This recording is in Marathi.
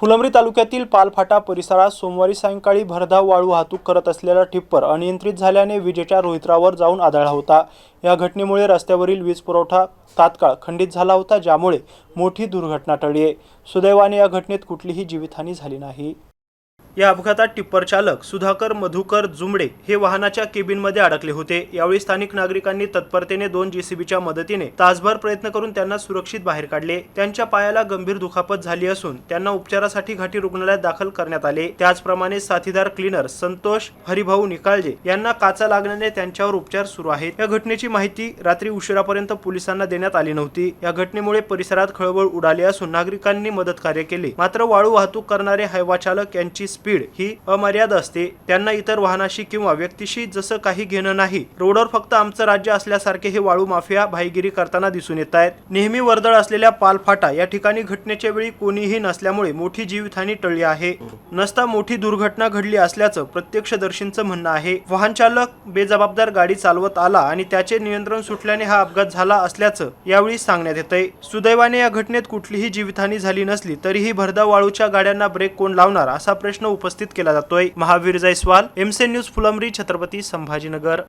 फुलंब्री तालुक्यातील पालफाटा परिसरात सोमवारी सायंकाळी भरधाव वाळू वाहतूक करत असलेला टिप्पर अनियंत्रित झाल्याने विजेच्या रोहित्रावर जाऊन आदळला होता। या घटनेमुळे रस्त्यावरील वीज पुरवठा तात्काळ खंडित झाला होता, ज्यामुळे मोठी दुर्घटना टळली आहे। सुदैवाने या घटनेत कुठलीही जीवितहानी झाली नाही। या अपघातात टिप्पर चालक सुधाकर मधुकर जुमडे हे वाहनाच्या केबिनमध्ये अडकले होते। यावेळी स्थानिक नागरिकांनी तत्परतेने 2 जेसीबीच्या मदतीने तासभर प्रयत्न करून त्यांना सुरक्षित बाहेर काढले। त्यांच्या पायाला गंभीर दुखापत झाली असून त्यांना उपचारासाठी घाटी रुग्णालयात दाखल करण्यात आले। त्याचप्रमाणे साथीदार क्लीनर संतोष हरिभाऊ निकाळजे यांना काचा लागल्याने त्यांच्यावर उपचार सुरू आहेत। या घटनेची माहिती रात्री उशिरापर्यंत पोलिसांना देण्यात आली नव्हती। या घटनेमुळे परिसरात खळबळ उडाली असून नागरिकांनी मदत कार्य केले। मात्र वाळू वाहतूक करणारे हायवा चालक यांची स्पीड ही अमर्याद असते। त्यांना इतर वाहनाशी किंवा व्यक्तीशी जसं काही घेणं नाही। रोडवर फक्त आमचं राज्य असल्यासारखे हे वाळू माफिया भाईगिरी करताना दिसून येत आहेत। नेहमी वर्दळ असलेल्या पालफाटा या ठिकाणी घटनेच्या वेळी कोणीही नसल्यामुळे मोठी जीवितहानी टळली आहे। नसता मोठी दुर्घटना घडली असल्याचं प्रत्यक्षदर्शींचं म्हणणं आहे। वाहन चालक बेजबाबदार गाडी चालवत आला आणि त्याचे नियंत्रण सुटल्याने हा अपघात झाला असल्याचं यावेळी सांगण्यात येतंय। सुदैवाने या घटनेत कुठलीही जीवितहानी झाली नसली तरीही भरधाव वाळूच्या गाड्यांना ब्रेक कोण लावणार असा प्रश्न उपस्थित केला जातोय। Mahavir Jaiswal, MC news, Phulambri, Chhatrapati Sambhajinagar.